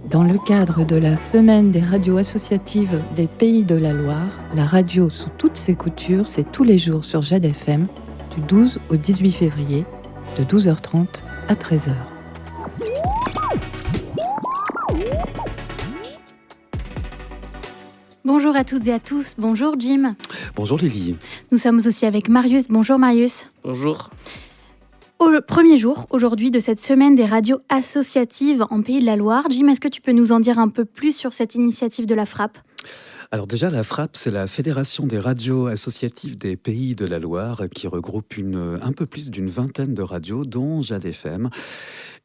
Dans le cadre de la Semaine des radios associatives des Pays de la Loire, la radio sous toutes ses coutures, c'est tous les jours sur Jade FM, du 12 au 18 février, de 12h30 à 13h. Bonjour à toutes et à tous, bonjour Jim. Bonjour Lily. Nous sommes aussi avec Marius, bonjour Marius. Bonjour. Au premier jour, aujourd'hui, de cette semaine des radios associatives en Pays de la Loire. Jim, est-ce que tu peux nous en dire un peu plus sur cette initiative de la FRAP ? Alors déjà, la FRAP, c'est la Fédération des radios associatives des Pays de la Loire qui regroupe un peu plus d'une vingtaine de radios, dont Jade FM.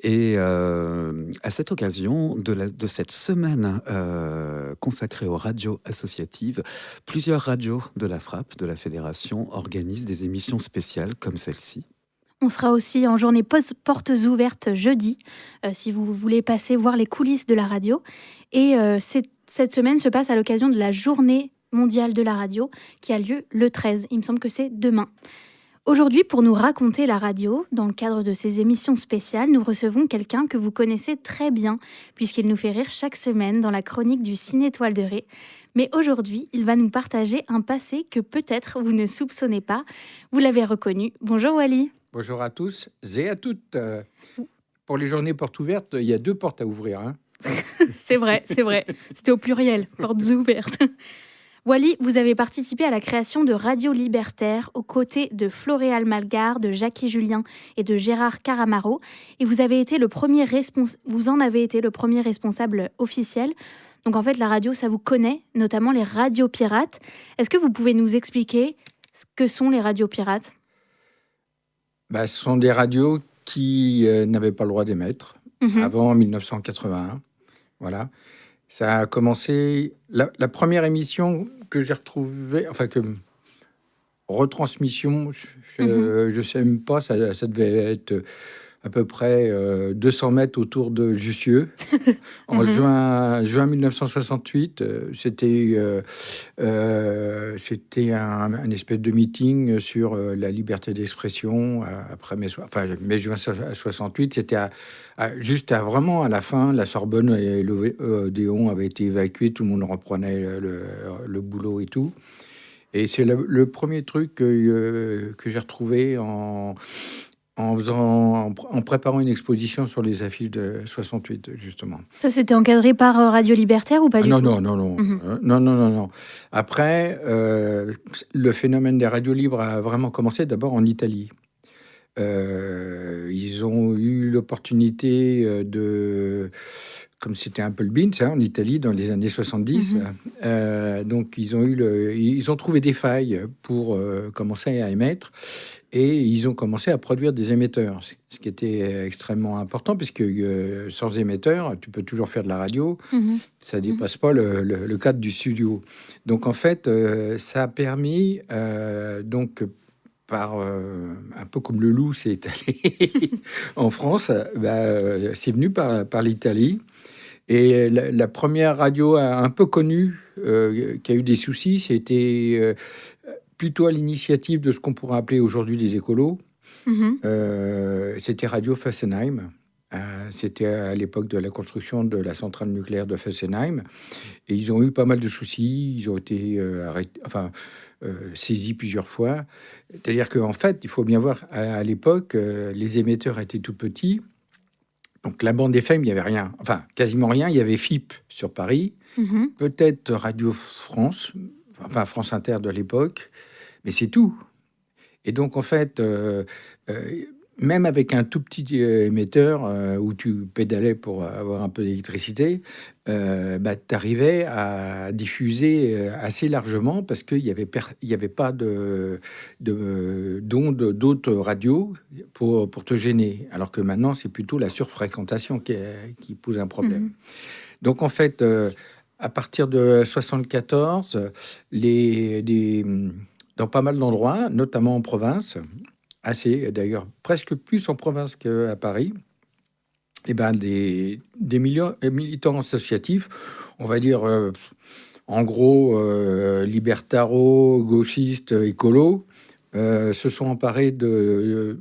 Et à cette occasion de cette semaine consacrée aux radios associatives, plusieurs radios de la FRAP, de la Fédération, organisent des émissions spéciales comme celle-ci. On sera aussi en journée portes ouvertes jeudi, si vous voulez passer voir les coulisses de la radio. Et cette semaine se passe à l'occasion de la journée mondiale de la radio qui a lieu le 13. Il me semble que c'est demain. Aujourd'hui, pour nous raconter la radio, dans le cadre de ces émissions spéciales, nous recevons quelqu'un que vous connaissez très bien, puisqu'il nous fait rire chaque semaine dans la chronique du Ciné Toile de Ré. Mais aujourd'hui, il va nous partager un passé que peut-être vous ne soupçonnez pas. Vous l'avez reconnu. Bonjour Wally. Bonjour à tous et à toutes. Pour les journées portes ouvertes, il y a 2 portes à ouvrir. Hein. C'est vrai. C'était au pluriel, portes ouvertes. Wally, vous avez participé à la création de Radio Libertaire aux côtés de Floréal Malgard, de Jackie Julien et de Gérard Caramaro. Et vous en avez été le premier responsable officiel. Donc en fait, la radio, ça vous connaît, notamment les radios pirates. Est-ce que vous pouvez nous expliquer ce que sont les radios pirates ? Ce sont des radios qui n'avaient pas le droit d'émettre avant 1981. Voilà. Ça a commencé... La première émission que j'ai retrouvée... retransmission, je ne sais même pas, ça devait être à peu près 200 mètres autour de Jussieu. En juin 1968, c'était un espèce de meeting sur la liberté d'expression. Après mai juin 68, c'était juste vraiment à la fin. La Sorbonne et l'Odéon avaient été évacués, tout le monde reprenait le boulot et tout. Et c'est le premier truc que j'ai retrouvé en préparant une exposition sur les affiches de 68, justement. Ça, c'était encadré par Radio Libertaire ou pas du tout ? Non. Après, le phénomène des radios libres a vraiment commencé d'abord en Italie. Ils ont eu l'opportunité comme c'était un peu le Beans en Italie dans les années 70, donc ils ont trouvé des failles pour commencer à émettre. Et ils ont commencé à produire des émetteurs, ce qui était extrêmement important, puisque sans émetteur, tu peux toujours faire de la radio, ça ne dépasse pas le cadre du studio. Donc en fait, ça a permis, un peu comme le loup s'est étalé en France, c'est venu par l'Italie. Et la première radio un peu connue qui a eu des soucis, c'était... plutôt à l'initiative de ce qu'on pourrait appeler aujourd'hui des écolos. C'était Radio Fessenheim. C'était à l'époque de la construction de la centrale nucléaire de Fessenheim. Et ils ont eu pas mal de soucis. Ils ont été saisis plusieurs fois. C'est-à-dire qu'en fait, il faut bien voir, à l'époque, les émetteurs étaient tout petits. Donc la bande FM, il n'y avait rien. Enfin, quasiment rien. Il y avait FIP sur Paris. Peut-être Radio France. Enfin, France Inter de l'époque. Mais c'est tout. Et donc, en fait, même avec un tout petit émetteur où tu pédalais pour avoir un peu d'électricité, tu arrivais à diffuser assez largement parce qu'il n'y avait pas d'ondes d'autres radios pour te gêner. Alors que maintenant, c'est plutôt la surfréquentation qui pose un problème. Donc, en fait... à partir de 74, dans pas mal d'endroits, notamment en province, d'ailleurs presque plus en province qu'à Paris, des militants associatifs, on va dire en gros libertaros, gauchistes, écolos, se sont emparés de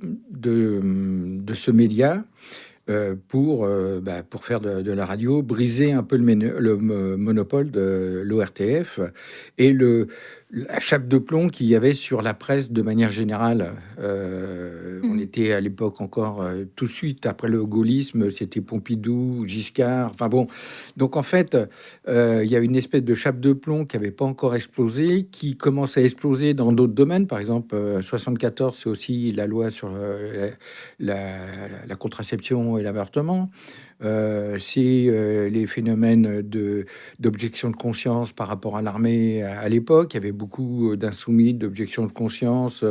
ce média pour faire de la radio, briser un peu le monopole de l'ORTF et la chape de plomb qu'il y avait sur la presse de manière générale. On était à l'époque encore tout de suite après le gaullisme, c'était Pompidou, Giscard, enfin bon. Donc en fait, il y a une espèce de chape de plomb qui n'avait pas encore explosé, qui commence à exploser dans d'autres domaines. Par exemple, 74, c'est aussi la loi sur la contraception et l'avortement. C'est les phénomènes d'objection de conscience par rapport à l'armée à l'époque. Il y avait beaucoup d'insoumis, d'objection de conscience.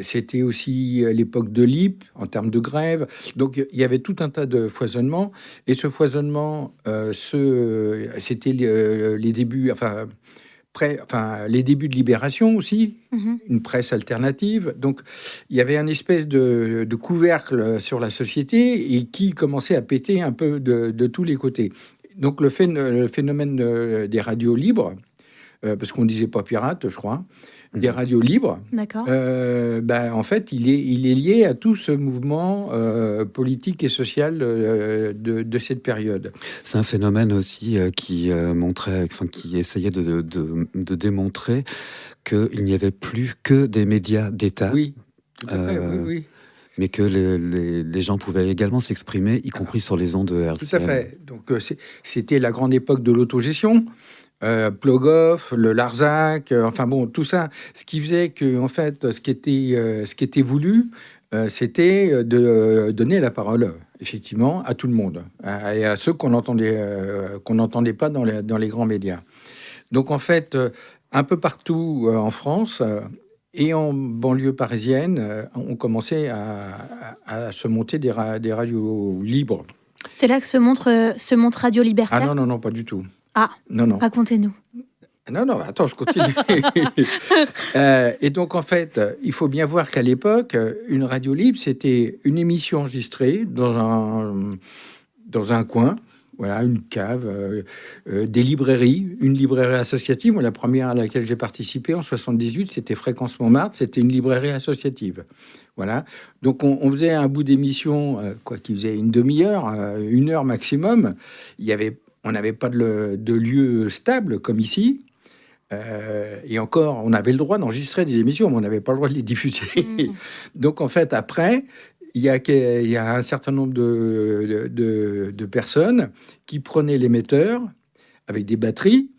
C'était aussi l'époque de l'IP en termes de grève. Donc il y avait tout un tas de foisonnements. Et ce foisonnement, c'était les débuts... les débuts de Libération aussi, une presse alternative. Donc, il y avait un espèce de couvercle sur la société et qui commençait à péter un peu de tous les côtés. Donc, le phénomène des radios libres, parce qu'on ne disait pas pirates, je crois, des radios libres, en fait, il est lié à tout ce mouvement politique et social de cette période. C'est un phénomène aussi qui essayait de démontrer qu'il n'y avait plus que des médias d'État. Oui, tout à fait, oui. Mais que les gens pouvaient également s'exprimer, y compris sur les ondes de RTL. Tout à fait. Donc, c'était la grande époque de l'autogestion. Plogoff, le Larzac, tout ça. Ce qui faisait que, en fait, ce qui était voulu, c'était de donner la parole, effectivement, à tout le monde, et à ceux qu'on n'entendait pas dans les grands médias. Donc, en fait, un peu partout en France et en banlieue parisienne, on commençait à se monter des radios libres. C'est là que se montre Radio Libertaire. Ah non, pas du tout. Ah, non. Racontez-nous. Non, attends, je continue. Et donc, en fait, il faut bien voir qu'à l'époque, une radio libre, c'était une émission enregistrée dans un coin, voilà, une cave, des librairies, une librairie associative. Moi, la première à laquelle j'ai participé en 78, c'était Fréquence Montmartre, c'était une librairie associative. Voilà. Donc, on faisait un bout d'émission, qui faisait une demi-heure, 1 heure maximum. On n'avait pas de lieu stable comme ici. Et encore, on avait le droit d'enregistrer des émissions, mais on n'avait pas le droit de les diffuser. Donc, en fait, après, il y a un certain nombre de personnes qui prenaient l'émetteur avec des batteries.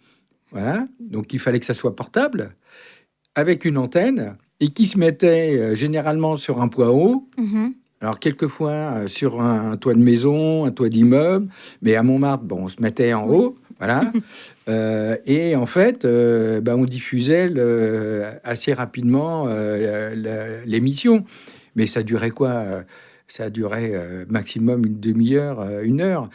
Voilà. Donc, il fallait que ça soit portable, avec une antenne, et qui se mettaient généralement sur un poids haut. Alors, quelquefois, sur un toit de maison, un toit d'immeuble, mais à Montmartre, on se mettait en haut, voilà. Et en fait, on diffusait assez rapidement l'émission. Mais ça durait quoi? Ça durait maximum une demi-heure, 1 heure.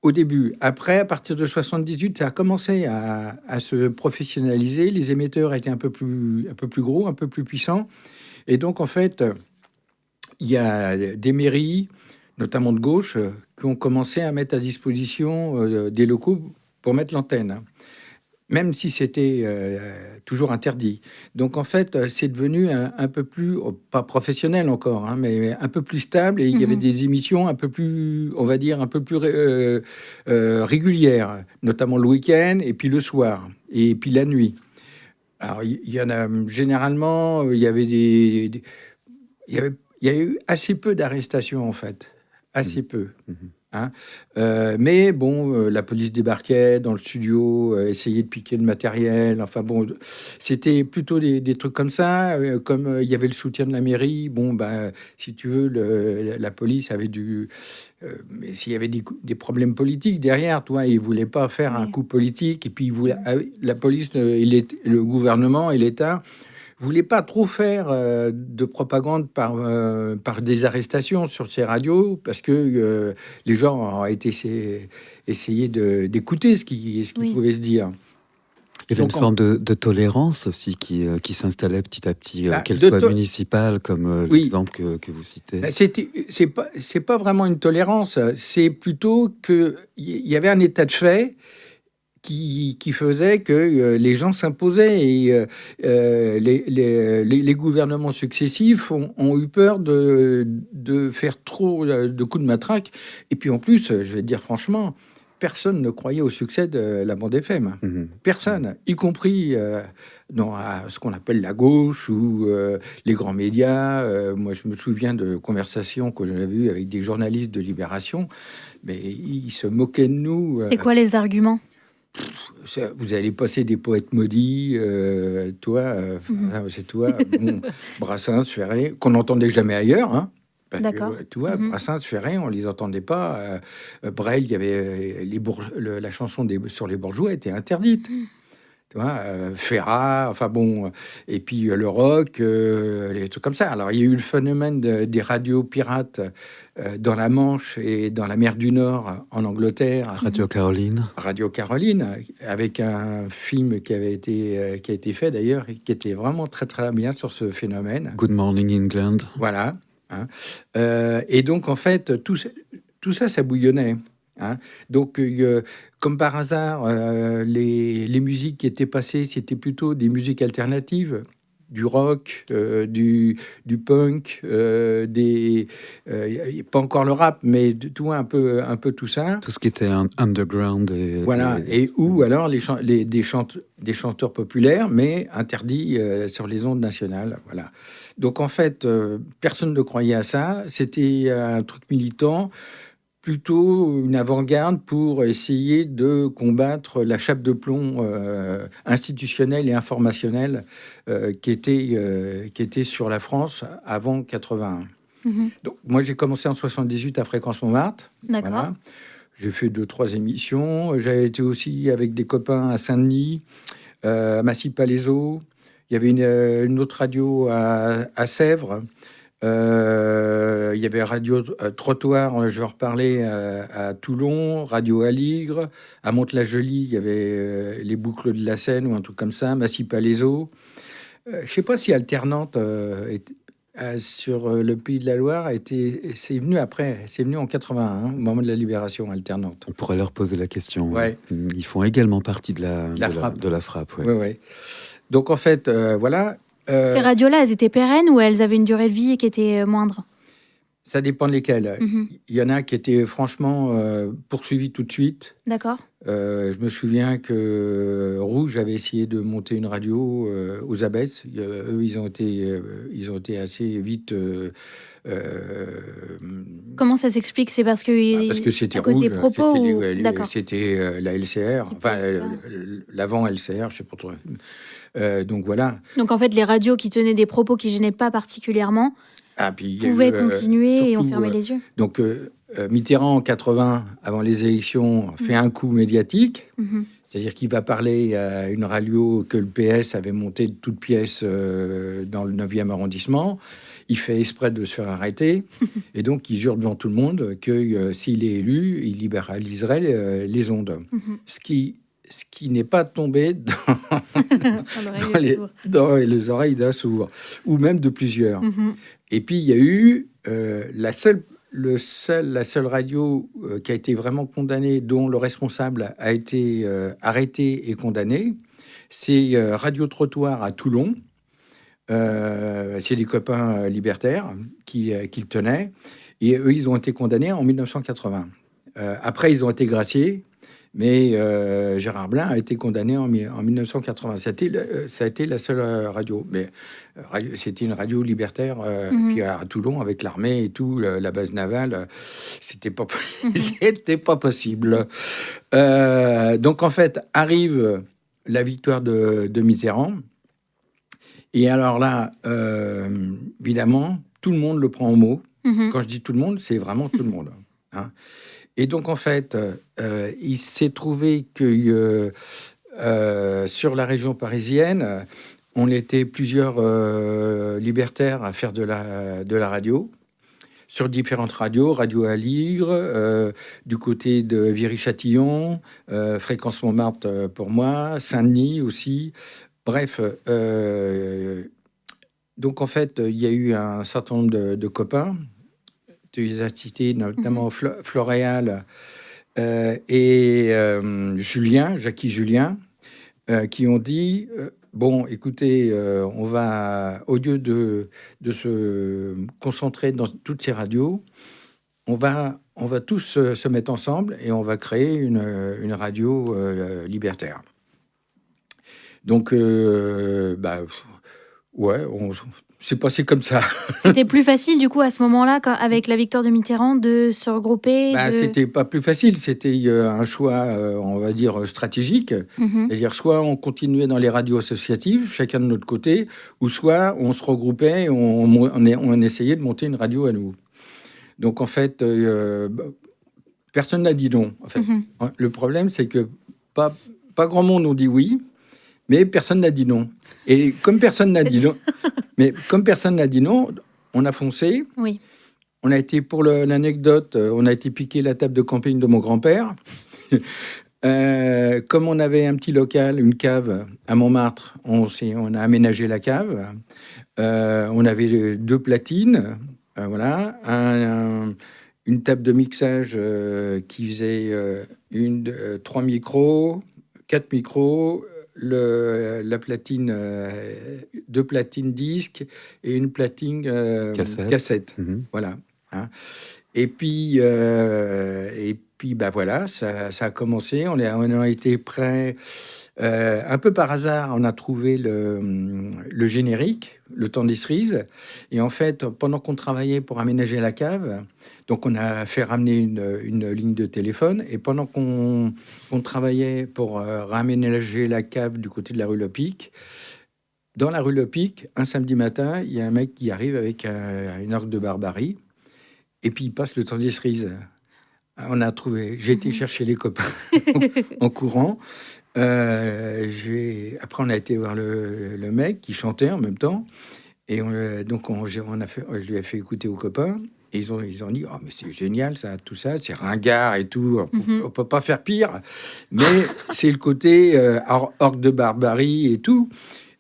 Au début. Après, à partir de 78, ça a commencé à se professionnaliser. Les émetteurs étaient un peu plus gros, un peu plus puissants. Et donc, en fait... il y a des mairies, notamment de gauche, qui ont commencé à mettre à disposition des locaux pour mettre l'antenne, même si c'était toujours interdit. Donc, en fait, c'est devenu un peu plus, pas professionnel encore, mais un peu plus stable. Et il y avait des émissions un peu plus, on va dire, un peu plus régulières, notamment le week-end et puis le soir, et puis la nuit. Alors, il y en a généralement, il y a eu assez peu d'arrestations, en fait. Assez peu. Mais bon, la police débarquait dans le studio, essayait de piquer le matériel. Enfin bon, c'était plutôt des trucs comme ça. Comme il y avait le soutien de la mairie, si tu veux, la police avait mais s'il y avait des problèmes politiques derrière, toi, ils ne voulaient pas faire un coup politique. Et puis, la police, le gouvernement et l'État voulait pas trop faire de propagande par des arrestations sur ces radios, parce que les gens ont essayé d'écouter ce qui pouvait se dire. Il y avait une forme de tolérance aussi qui s'installait petit à petit, qu'elle soit municipale, comme l'exemple que vous citez. C'est pas vraiment une tolérance, c'est plutôt qu'il y avait un état de fait qui faisait que les gens s'imposaient et les gouvernements successifs ont eu peur de faire trop de coups de matraque. Et puis en plus, je vais te dire franchement, personne ne croyait au succès de la bande FM. Personne, y compris à ce qu'on appelle la gauche ou les grands médias. Moi, je me souviens de conversations que j'avais eues avec des journalistes de Libération, mais ils se moquaient de nous. C'était quoi les arguments ? Vous allez passer des poètes maudits, toi, c'est toi, bon, Brassens, Ferré, qu'on n'entendait jamais ailleurs, hein. D'accord. Tu vois, Brassens, Ferré, on les entendait pas. Brel, il y avait la chanson sur les bourgeois était interdite. Tu vois, Ferrat, enfin bon, et puis le rock, les trucs comme ça. Alors, il y a eu le phénomène des radios pirates dans la Manche et dans la mer du Nord en Angleterre. Radio Caroline. Radio Caroline, avec un film qui a été fait d'ailleurs, qui était vraiment très très bien sur ce phénomène. Good Morning England. Voilà. Hein. Et donc, en fait, tout ça, ça bouillonnait. Hein. Donc, comme par hasard, les musiques qui étaient passées, c'était plutôt des musiques alternatives, du rock, du punk, pas encore le rap, mais tout un peu tout ça. Tout ce qui était underground. Voilà. Et ou alors des chanteurs populaires, mais interdits sur les ondes nationales. Voilà. Donc, en fait, personne ne croyait à ça. C'était un truc militant, plutôt une avant-garde pour essayer de combattre la chape de plomb institutionnelle et informationnelle qui était sur la France avant 81. Donc, moi, j'ai commencé en 78 à Fréquence Montmartre. D'accord. Voilà. J'ai fait 2-3 émissions. J'ai été aussi avec des copains à Saint-Denis, à Massy-Palaiseau. Il y avait une autre radio à Sèvres. Il y avait Radio Trottoir, je vais en reparler, à Toulon, Radio Aligre, à Mantes-la-Jolie, il y avait les Boucles de la Seine ou un truc comme ça, Massy-Palaiseau. Je ne sais pas si Alternante sur le Pays de la Loire c'est venu après, c'est venu en 81, au moment de la libération, Alternante. On pourrait leur poser la question. Ouais. Ils font également partie de la frappe. Ouais. Ouais. Donc en fait, voilà. Ces radios-là, elles étaient pérennes ou elles avaient une durée de vie qui était moindre ? Ça dépend de lesquelles. Il y en a qui étaient franchement poursuivis tout de suite. D'accord. Je me souviens que Rouge avait essayé de monter une radio aux Abbesses. Eux, ils ont été assez vite. Comment ça s'explique ? C'est parce que parce que c'était à cause Rouge, des propos c'était la LCR, enfin l'avant LCR, je sais pas trop. Donc voilà. Donc en fait, les radios qui tenaient des propos qui gênaient pas particulièrement pouvaient continuer et on fermait les yeux. Donc Mitterrand en 80, avant les élections, fait un coup médiatique. C'est-à-dire qu'il va parler à une radio que le PS avait montée de toutes pièces dans le 9e arrondissement. Il fait exprès de se faire arrêter. Et donc, il jure devant tout le monde que s'il est élu, il libéraliserait les ondes. Ce qui n'est pas tombé dans les oreilles d'un sourd, ou même de plusieurs. Et puis, il y a eu la seule radio qui a été vraiment condamnée, dont le responsable a été arrêté et condamné, c'est Radio Trottoir à Toulon. C'est des copains libertaires qui le tenaient. Et eux, ils ont été condamnés en 1980. Après, ils ont été graciés. Mais Gérard Blin a été condamné en 1980. Ça a été la seule radio. Mais c'était une radio libertaire. Puis à Toulon, avec l'armée et tout, la base navale, c'était pas possible. Donc, en fait, arrive la victoire de Mitterrand. Et alors là, évidemment, tout le monde le prend au mot. Quand je dis tout le monde, c'est vraiment tout le monde. Hein. Et donc, en fait, il s'est trouvé que sur la région parisienne, on était plusieurs libertaires à faire de la radio, sur différentes radios, Radio Aligre, du côté de Viry-Châtillon, Fréquence Montmartre pour moi, Saint-Denis aussi. Bref, donc en fait, il y a eu un certain nombre de copains. Tu les as cités, notamment Floréal, et Jackie Julien, qui ont dit bon, écoutez, on va, au lieu de se concentrer dans toutes ces radios, on va tous se mettre ensemble et on va créer une radio libertaire. Donc, c'est passé comme ça. C'était plus facile, du coup, à ce moment-là, avec la victoire de Mitterrand, de se regrouper C'était pas plus facile, c'était un choix, on va dire, stratégique. C'est-à-dire, soit on continuait dans les radios associatives, chacun de notre côté, ou soit on se regroupait et on essayait de monter une radio à nous. Donc, en fait, personne n'a dit non. En fait. Le problème, c'est que pas grand monde ont dit oui, mais personne n'a dit non. Et comme personne n'a dit non, on a foncé. Oui. On a été, pour l'anecdote, on a été piquer la table de camping de mon grand-père. Comme on avait un petit local, une cave à Montmartre, on a aménagé la cave. On avait 2 platines, voilà, une table de mixage qui faisait 3 micros, 4 micros, la platine, 2 platines disques et une platine cassette. Voilà. Hein. Et puis, voilà, ça a commencé. On a été prêts. Un peu par hasard, on a trouvé le générique, le temps des cerises. Et en fait, pendant qu'on travaillait pour aménager la cave, donc on a fait ramener une ligne de téléphone. Et pendant qu'on travaillait pour raménager la cave du côté de la rue Lepic, dans la rue Lepic, un samedi matin, il y a un mec qui arrive avec une orgue de barbarie. Et puis il passe le temps des cerises. On a trouvé. J'ai été chercher les copains en courant. Après, on a été voir le mec qui chantait en même temps. Et je lui ai fait écouter aux copains. Et ils ont dit, oh, mais c'est génial, ça, tout ça, c'est ringard et tout. On peut pas faire pire. Mais c'est le côté orgue de barbarie et tout.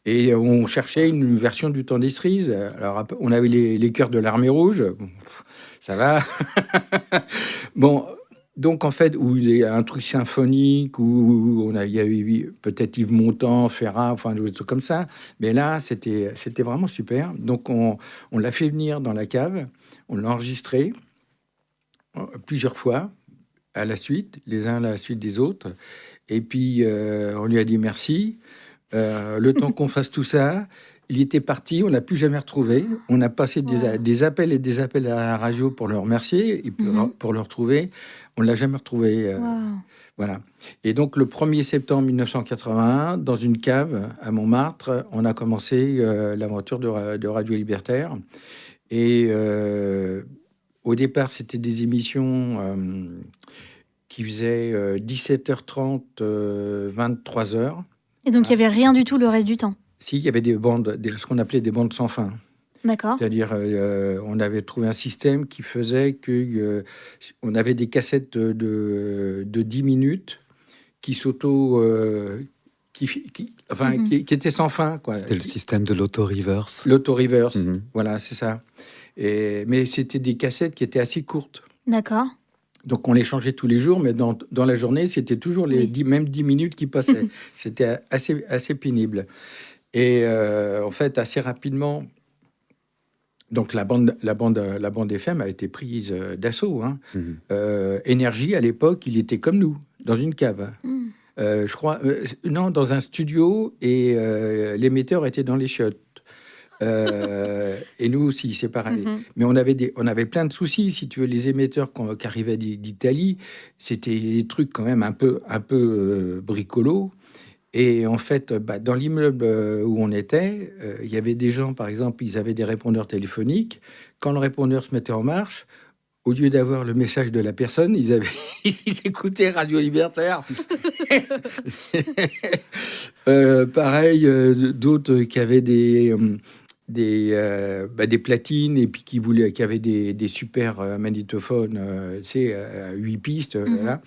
Et on cherchait une version du temps des cerises. Alors, on avait les chœurs de l'Armée Rouge. Bon, ça va. Bon, donc en fait, où il y a un truc symphonique, où il y a eu peut-être Yves Montand, Ferrat, enfin des trucs comme ça. Mais là, c'était vraiment super. Donc on l'a fait venir dans la cave, on l'a enregistré plusieurs fois à la suite, les uns à la suite des autres. Et puis on lui a dit merci. Le temps qu'on fasse tout ça. Il était parti, on l'a plus jamais retrouvé. On a passé des appels et des appels à la radio pour le remercier et pour le retrouver. On l'a jamais retrouvé. Voilà. Et donc, le 1er septembre 1981, dans une cave à Montmartre, on a commencé l'aventure de Radio Libertaire. Et au départ, c'était des émissions qui faisaient 17h30, 23h. Et donc, il n'y avait rien du tout le reste du temps? Si, il y avait des bandes, ce qu'on appelait des bandes sans fin. D'accord. C'est-à-dire, on avait trouvé un système qui faisait que on avait des cassettes de 10 minutes qui qui étaient sans fin, quoi. C'était le système de l'auto-reverse. L'auto-reverse, voilà, c'est ça. Mais c'était des cassettes qui étaient assez courtes. D'accord. Donc, on les changeait tous les jours, mais dans la journée, c'était toujours même 10 minutes qui passaient. C'était assez pénible. Et en fait, assez rapidement, donc la bande FM a été prise d'assaut. Hein. Énergie, à l'époque, il était comme nous, dans une cave. Je crois, non, dans un studio, et l'émetteur était dans les chiottes. Et nous aussi, c'est pareil. Mais on avait plein de soucis, si tu veux. Les émetteurs qui arrivaient d'Italie, c'était des trucs quand même un peu bricolos. Et en fait, dans l'immeuble où on était, il y avait des gens, par exemple, ils avaient des répondeurs téléphoniques. Quand le répondeur se mettait en marche, au lieu d'avoir le message de la personne, ils écoutaient Radio Libertaire. Pareil, d'autres qui avaient des platines et puis qui avaient des super magnétophones, à 8 pistes. Là.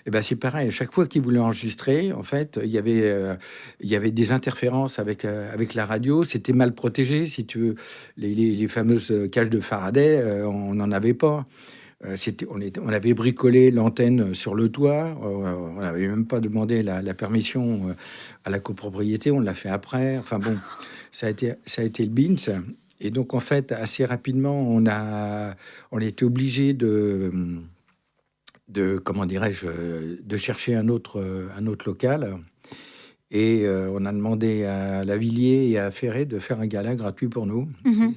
Et c'est pareil. À chaque fois qu'ils voulaient enregistrer, en fait, il y avait des interférences avec la radio. C'était mal protégé, si tu veux. Les fameuses cages de Faraday, on n'en avait pas. On avait bricolé l'antenne sur le toit. On n'avait même pas demandé la permission à la copropriété. On l'a fait après. Enfin bon, ça a été le BINS. Et donc, en fait, assez rapidement, on était obligé de comment dirais-je, de chercher un autre local. Et on a demandé à Lavilliers et à Ferré de faire un gala gratuit pour nous,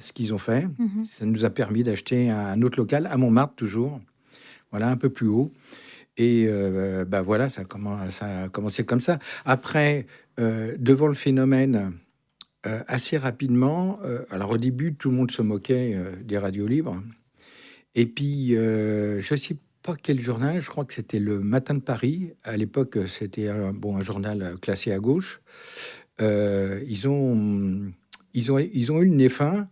ce qu'ils ont fait. Ça nous a permis d'acheter un autre local à Montmartre, toujours, voilà, un peu plus haut. Et voilà, ça a commencé comme ça. Après, devant le phénomène, assez rapidement, alors au début, tout le monde se moquait des radios libres. Et puis, je ne sais pas quel journal, je crois que c'était le Matin de Paris. À l'époque, c'était un journal classé à gauche. Ils ont eu le nez fin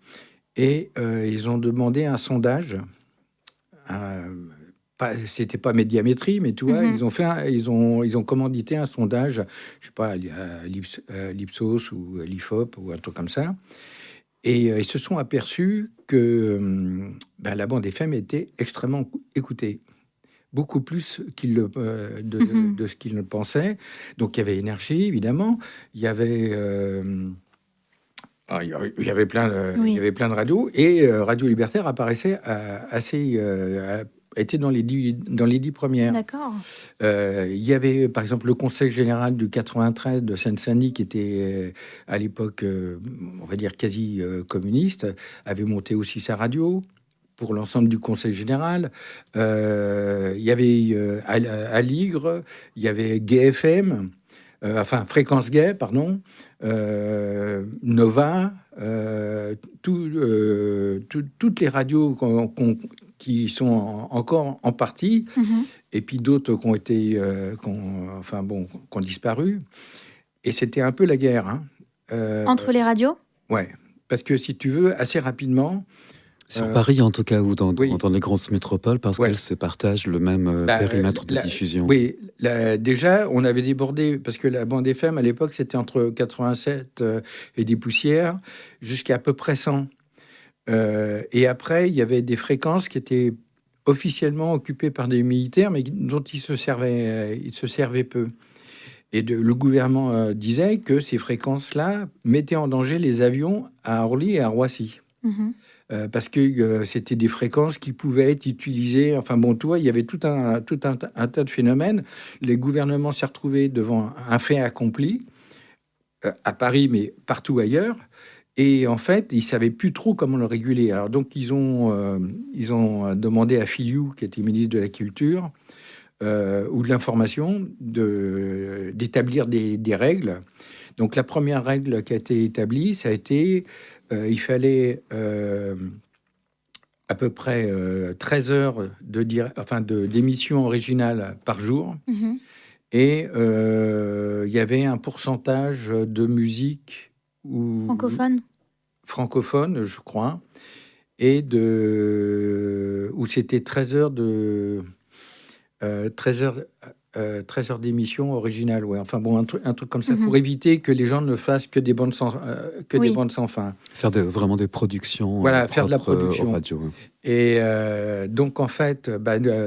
et ils ont demandé un sondage. C'était pas Médiamétrie, mais tu vois, ils ont commandité un sondage, je sais pas, à l'Ipsos ou à l'IFOP ou un truc comme ça. Et ils se sont aperçus que la bande FM était extrêmement écoutée, beaucoup plus de ce qu'ils ne pensaient. Donc il y avait Énergie, évidemment. Il y avait plein de radios. Et Radio Libertaire apparaissait était dans les 10 premières. D'accord. Il y avait, par exemple, le Conseil général du 93 de Seine-Saint-Denis, qui était à l'époque, on va dire, quasi communiste, avait monté aussi sa radio pour l'ensemble du Conseil général. Il y avait Aligre, il y avait Gay FM, Fréquence Gay, pardon, Nova, toutes les radios qui sont encore en partie, et puis d'autres qui ont été, qui ont disparu. Et c'était un peu la guerre. Entre les radios ? Ouais, parce que si tu veux, assez rapidement... Sur Paris, en tout cas, ou dans les grosses métropoles, parce qu'elles se partagent le même périmètre de diffusion. Oui, déjà, on avait débordé, parce que la bande FM, à l'époque, c'était entre 87 et des poussières, jusqu'à à peu près 100. Et après, il y avait des fréquences qui étaient officiellement occupées par des militaires, mais dont ils se servaient peu. Et le gouvernement disait que ces fréquences-là mettaient en danger les avions à Orly et à Roissy. Parce que c'était des fréquences qui pouvaient être utilisées. Enfin bon, toi, il y avait tout un tas de phénomènes. Les gouvernements s'est retrouvé devant un fait accompli, à Paris, mais partout ailleurs. Et en fait, ils ne savaient plus trop comment le réguler. Alors donc, ils ont demandé à Filiou, qui était ministre de la Culture, ou de l'Information, d'établir des règles. Donc la première règle qui a été établie, ça a été... il fallait à peu près 13 heures d'émissions originales par jour. Et il y avait un pourcentage de musique... francophone, je crois, et où c'était 13 heures d'émission originale, ouais. Enfin bon, un truc comme ça, pour éviter que les gens ne fassent que des bandes sans fin. Faire vraiment des productions. Voilà, faire de la production. Radio. Et donc, en fait,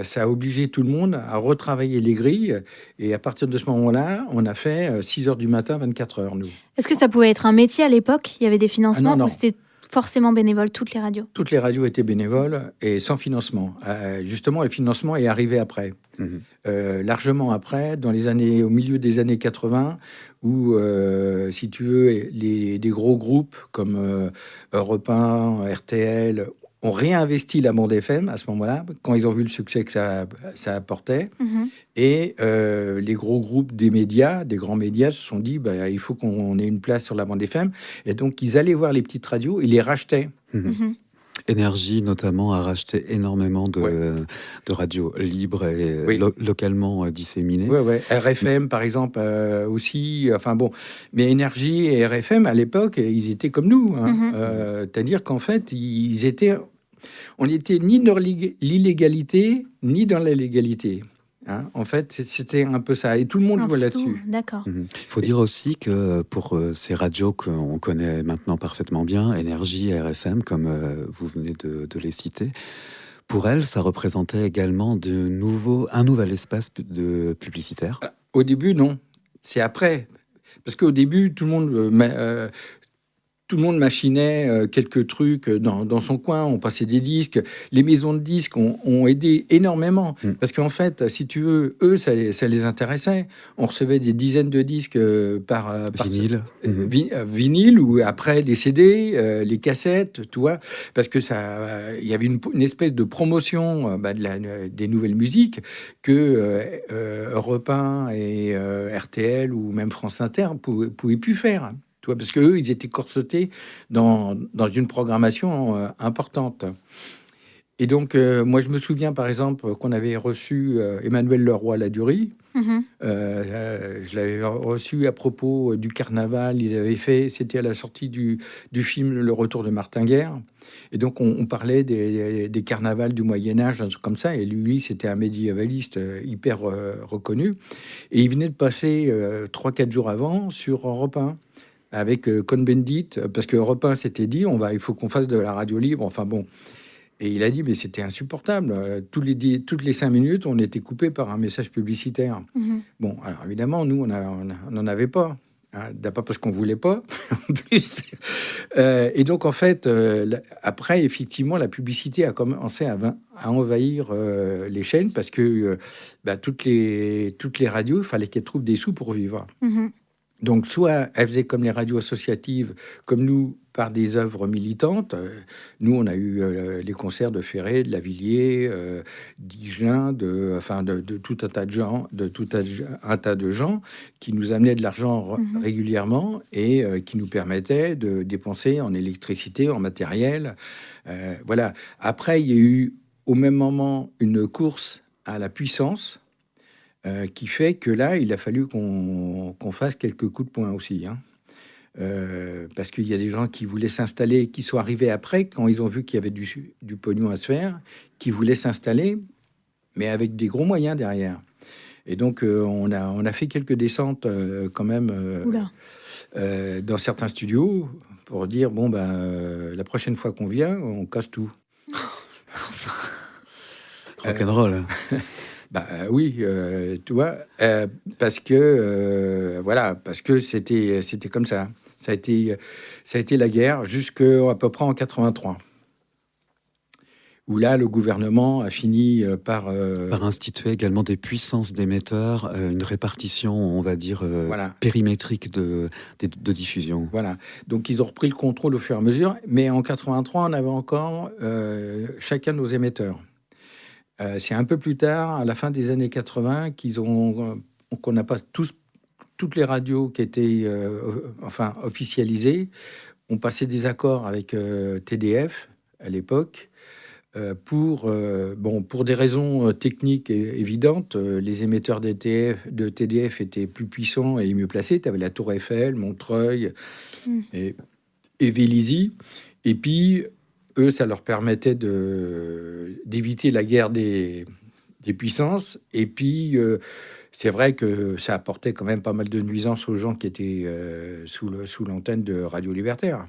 ça a obligé tout le monde à retravailler les grilles. Et à partir de ce moment-là, on a fait 6 heures du matin, 24 heures, nous. Est-ce que ça pouvait être un métier à l'époque ? Il y avait des financements non. Ou c'était forcément bénévole, toutes les radios ? Toutes les radios étaient bénévoles et sans financement. Justement, le financement est arrivé après. Largement après, au milieu des années 80, où, si tu veux, des gros groupes comme Europe 1, RTL... ont réinvesti la bande FM à ce moment-là, quand ils ont vu le succès que ça apportait. Et les gros groupes des grands médias, se sont dit il faut qu'on ait une place sur la bande FM. Et donc, ils allaient voir les petites radios, ils les rachetaient. Énergie, notamment, a racheté énormément de radios libres et localement disséminées. RFM, par exemple, aussi. Enfin bon, mais Énergie et RFM, à l'époque, ils étaient comme nous. C'est-à-dire qu'en fait, on n'était ni dans l'illégalité, ni dans la légalité. En fait, c'était un peu ça. Et tout le monde jouait là-dessus. D'accord. Il faut dire aussi que pour ces radios qu'on connaît maintenant parfaitement bien, Énergie et RFM, comme vous venez de les citer, pour elle, ça représentait également un nouvel espace publicitaire. Au début, non. C'est après. Parce qu'au début, tout le monde machinait quelques trucs dans son coin, on passait des disques. Les maisons de disques ont aidé énormément. Parce qu'en fait, si tu veux, eux, ça les intéressait. On recevait des dizaines de disques par vinyle. Vinyle, ou après les CD, les cassettes, tu vois. Parce que il y avait une espèce de promotion des nouvelles musiques que Europe 1 et RTL ou même France Inter pouvaient plus faire. Parce qu'eux, ils étaient corsetés dans une programmation importante. Et donc, moi, je me souviens, par exemple, qu'on avait reçu Emmanuel Leroy-Ladurie. Je l'avais reçu à propos du carnaval. C'était à la sortie du film Le Retour de Martin Guerre. Et donc, on parlait des carnavals du Moyen-Âge, un truc comme ça. Et lui, c'était un médiévaliste hyper reconnu. Et il venait de passer 3-4 jours avant sur Europe 1. Avec Cohn-Bendit, parce que Europe 1 s'était dit, il faut qu'on fasse de la radio libre, enfin bon. Et il a dit, mais c'était insupportable. Toutes les 5 minutes, on était coupé par un message publicitaire. Bon, alors évidemment, nous, on n'en avait pas. D'abord parce qu'on ne voulait pas, en plus. Et donc, en fait, après, effectivement, la publicité a commencé à envahir les chaînes, parce que toutes les radios, il fallait qu'elles trouvent des sous pour vivre. Donc, soit elles faisaient comme les radios associatives, comme nous, par des œuvres militantes. Nous, on a eu les concerts de Ferré, de Lavilliers, d'Higelin, de tout un tas de gens, un tas de gens qui nous amenaient de l'argent régulièrement et qui nous permettaient de dépenser en électricité, en matériel. Voilà. Après, il y a eu au même moment une course à la puissance. Qui fait que là, il a fallu qu'on fasse quelques coups de poing aussi. Parce qu'il y a des gens qui voulaient s'installer, qui sont arrivés après, quand ils ont vu qu'il y avait du pognon à se faire, qui voulaient s'installer, mais avec des gros moyens derrière. Et donc, on a fait quelques descentes quand même dans certains studios pour dire, la prochaine fois qu'on vient, on casse tout. Rock'n'roll. Oui, tu vois, parce que c'était comme ça. Ça a été la guerre jusqu'à peu près en 83, où là, le gouvernement a fini par instituer également des puissances d'émetteurs, une répartition, on va dire, périmétrique de diffusion. Voilà. Donc, ils ont repris le contrôle au fur et à mesure. Mais en 83, on avait encore chacun nos émetteurs. C'est un peu plus tard, à la fin des années 80, qu'on n'a pas toutes les radios qui étaient officialisées. On passait des accords avec TDF à l'époque pour des raisons techniques évidentes. Les émetteurs de TDF étaient plus puissants et mieux placés. Tu avais la Tour Eiffel, Montreuil et Vélizy. Et puis eux, ça leur permettait d'éviter la guerre des puissances. Et puis, c'est vrai que ça apportait quand même pas mal de nuisances aux gens qui étaient sous l'antenne de Radio Libertaire.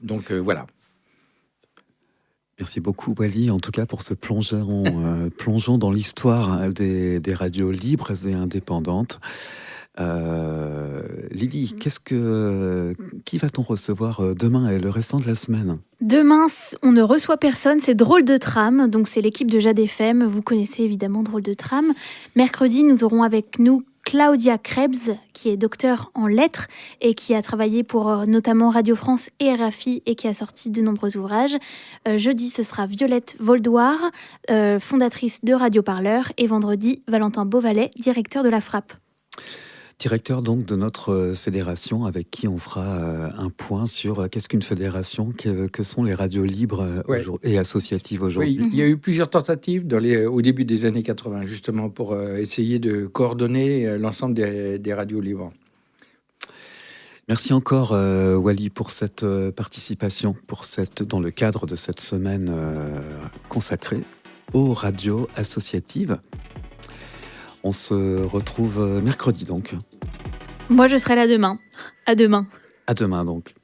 Donc, voilà. Merci beaucoup, Wally, en tout cas, pour ce plongeon dans l'histoire des radios libres et indépendantes. Lily, qui va-t-on recevoir demain et le restant de la semaine? Demain, on ne reçoit personne, c'est Drôle de Trame, donc c'est l'équipe de Jade FM, vous connaissez évidemment Drôle de Trame. Mercredi, nous aurons avec nous Claudia Krebs, qui est docteure en lettres et qui a travaillé pour notamment Radio France et RFI et qui a sorti de nombreux ouvrages. Jeudi, ce sera Violette Voldoir, fondatrice de Radio Parleur, et vendredi, Valentin Beauvalet, directeur de la Frappe. Directeur donc de notre fédération, avec qui on fera un point sur qu'est-ce qu'une fédération, que sont les radios libres et associatives aujourd'hui. Oui, il y a eu plusieurs tentatives au début des années 80, justement, pour essayer de coordonner l'ensemble des radios libres. Merci encore, Wally, pour cette participation, dans le cadre de cette semaine consacrée aux radios associatives. On se retrouve mercredi, donc. Moi, je serai là demain. À demain. À demain, donc.